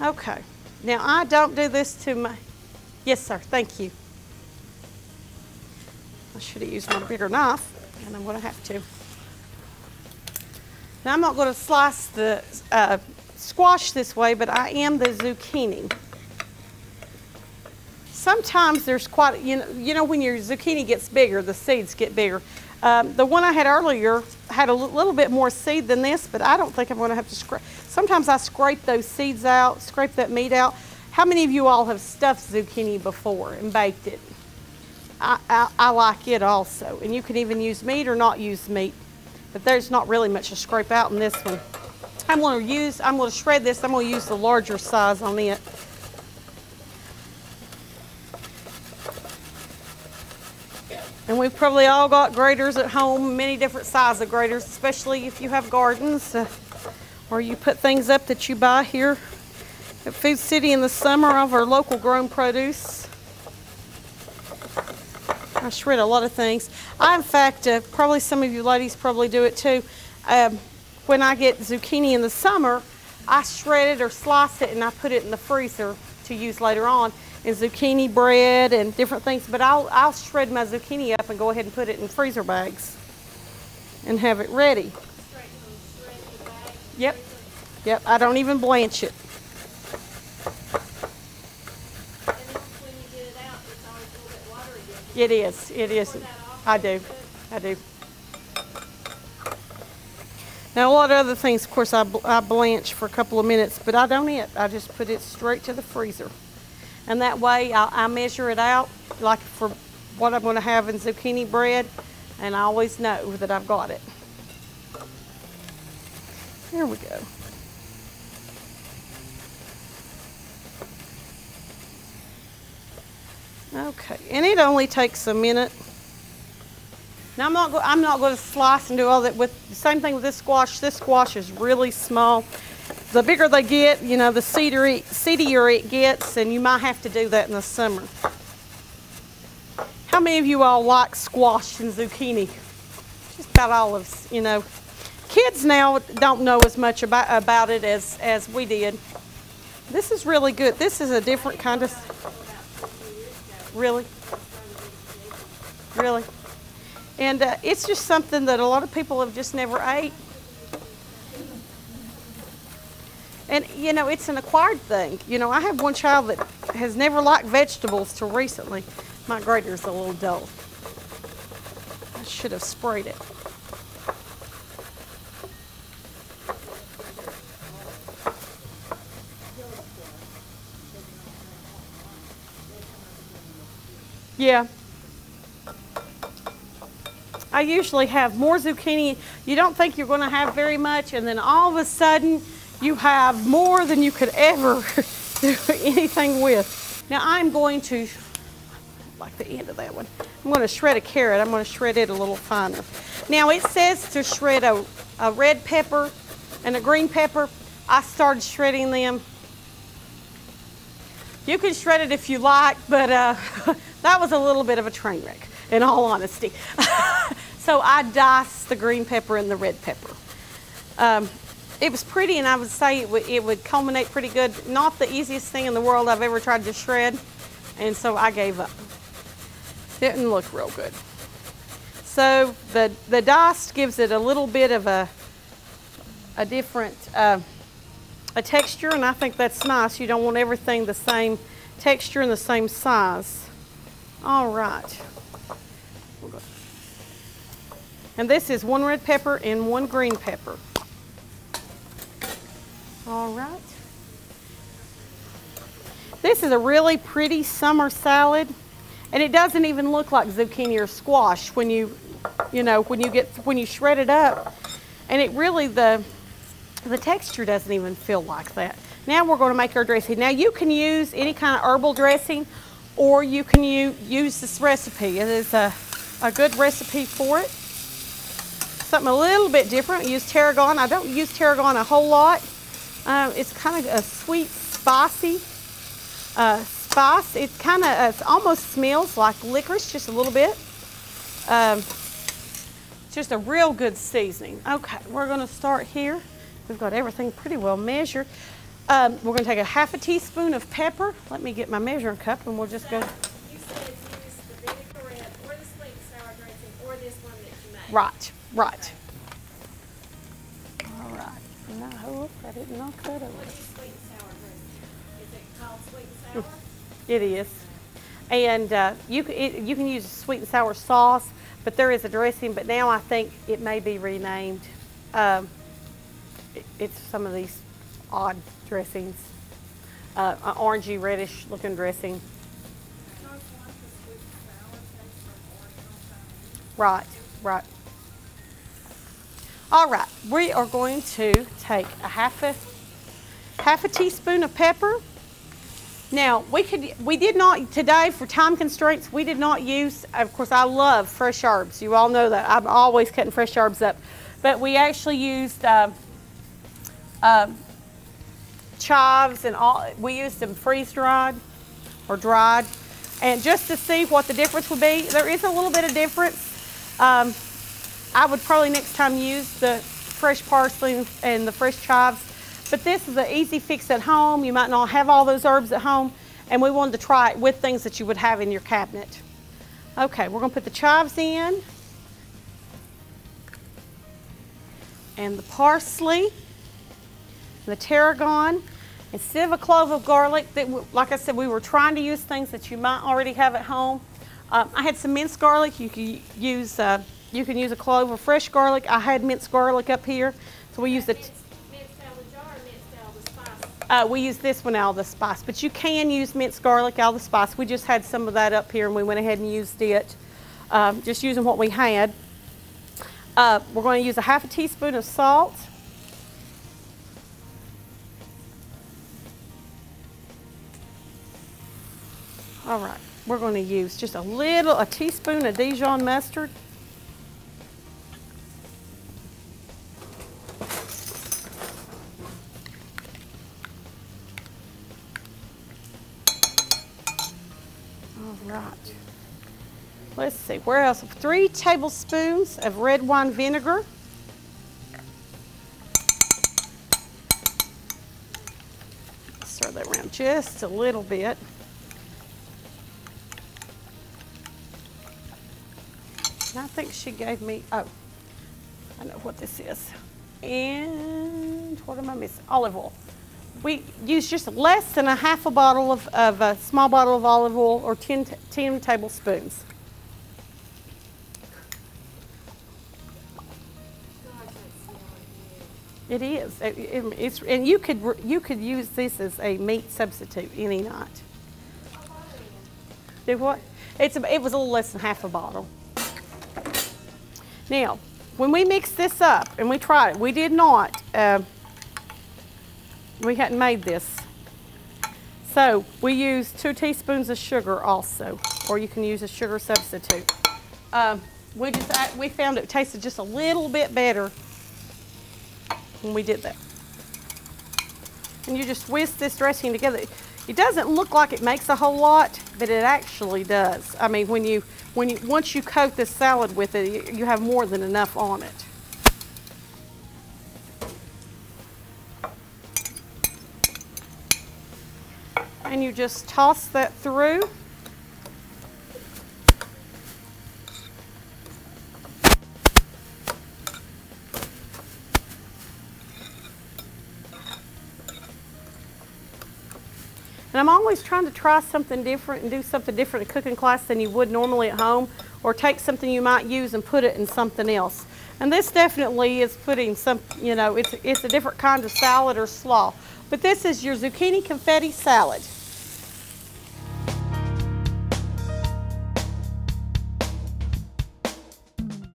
Okay, now I don't do this to my, yes sir, thank you. I should have used my bigger knife, and I'm going to have to. Now I'm not going to slice the squash this way, but I am the zucchini. Sometimes there's quite, you know when your zucchini gets bigger, the seeds get bigger. The one I had earlier had a little bit more seed than this, but I don't think I'm going to have to scrape. Sometimes I scrape those seeds out, scrape that meat out. How many of you all have stuffed zucchini before and baked it? I like it also, and you can even use meat or not use meat, but there's not really much to scrape out in this one. I'm going to shred this. I'm going to use the larger size on it. And we've probably all got graters at home, many different sizes of graters, especially if you have gardens or you put things up that you buy here at Food City in the summer of our local grown produce. I shred a lot of things. In fact, probably some of you ladies probably do it too. When I get zucchini in the summer, I shred it or slice it and I put it in the freezer to use later on in zucchini bread and different things. But I'll shred my zucchini up and go ahead and put it in freezer bags and have it ready. Yep, yep. I don't even blanch it. It is. It is. I do. I do. Now, a lot of other things, of course, I blanch for a couple of minutes, but I don't eat. I just put it straight to the freezer. And that way, I measure it out, like for what I'm going to have in zucchini bread, and I always know that I've got it. There we go. Okay, and it only takes a minute. Now I'm not going to slice and do all that. With the same thing with this squash. This squash is really small. The bigger they get, you know, the seedier it gets, and you might have to do that in the summer. How many of you all like squash and zucchini? Just about all of us, you know. Kids now don't know as much about it as we did. This is really good. This is a different kind of. Really? Really? And it's just something that a lot of people have just never ate. And, you know, it's an acquired thing. You know, I have one child that has never liked vegetables till recently. My grater's a little dull. I should have sprayed it. Yeah. I usually have more zucchini. You don't think you're going to have very much, and then all of a sudden you have more than you could ever do anything with. Now I'm going to, like the end of that one, I'm going to shred a carrot. I'm going to shred it a little finer. Now it says to shred a red pepper and a green pepper. I started shredding them. You can shred it if you like, but that was a little bit of a train wreck, in all honesty. So I diced the green pepper and the red pepper. It was pretty, and I would say it would culminate pretty good. Not the easiest thing in the world I've ever tried to shred, and so I gave up. Didn't look real good. So the diced gives it a little bit of a different a texture, and I think that's nice. You don't want everything the same texture and the same size. All right. And this is one red pepper and one green pepper. All right. This is a really pretty summer salad, and it doesn't even look like zucchini or squash when you shred it up, and it really the texture doesn't even feel like that. Now we're going to make our dressing. Now you can use any kind of herbal dressing, or you can use this recipe. It is a good recipe for it. Something a little bit different. Use tarragon. I don't use tarragon a whole lot. It's kind of a sweet, spicy spice. It kind of almost smells like licorice, just a little bit. Just a real good seasoning. Okay, we're going to start here. We've got everything pretty well measured. We're going to take a half a teaspoon of pepper. Let me get my measuring cup and we'll just go. You said use the vinaigrette or the sweet and sour dressing or this one that you made. Right, right. All right. No, I did not cut over. What's your sweet and sour dressing? Is it called sweet and sour? It is. And you can use a sweet and sour sauce, but there is a dressing, but now I think it may be renamed. It's some of these odd dressings. An orangey reddish looking dressing. Right, right. All right, we are going to take a half a teaspoon of pepper. Now, we did not, today for time constraints, we did not use, of course I love fresh herbs. You all know that. I'm always cutting fresh herbs up. But we actually used chives and all, we used them freeze-dried or dried. And just to see what the difference would be, there is a little bit of difference. I would probably next time use the fresh parsley and the fresh chives. But this is an easy fix at home. You might not have all those herbs at home. And we wanted to try it with things that you would have in your cabinet. Okay, we're going to put the chives in. And the parsley. The tarragon. Instead of a clove of garlic, like I said, we were trying to use things that you might already have at home. I had some minced garlic. You can use a clove of fresh garlic. I had minced garlic up here. So we used the... we use this one out of the spice, but you can use minced garlic out of the spice. We just had some of that up here and we went ahead and used it, just using what we had. We're going to use a half a teaspoon of salt. All right, we're going to use just a teaspoon of Dijon mustard. Right. Let's see, where else? 3 tablespoons of red wine vinegar. Stir that around just a little bit. And I think she gave me, oh, I know what this is. And what am I missing? Olive oil. We use just less than a half a bottle of a small bottle of olive oil, or 10 tablespoons. It is. It's, and you could use this as a meat substitute any night. Do what? It was a little less than half a bottle. Now, when we mix this up and we tried it, we did not. We hadn't made this. So we used 2 teaspoons of sugar also, or you can use a sugar substitute. We found it tasted just a little bit better when we did that. And you just whisk this dressing together. It doesn't look like it makes a whole lot, but it actually does. I mean, once you coat this salad with it, you have more than enough on it. And you just toss that through. And I'm always trying to try something different and do something different in cooking class than you would normally at home, or take something you might use and put it in something else. And this definitely is putting some, it's a different kind of salad or slaw. But this is your zucchini confetti salad.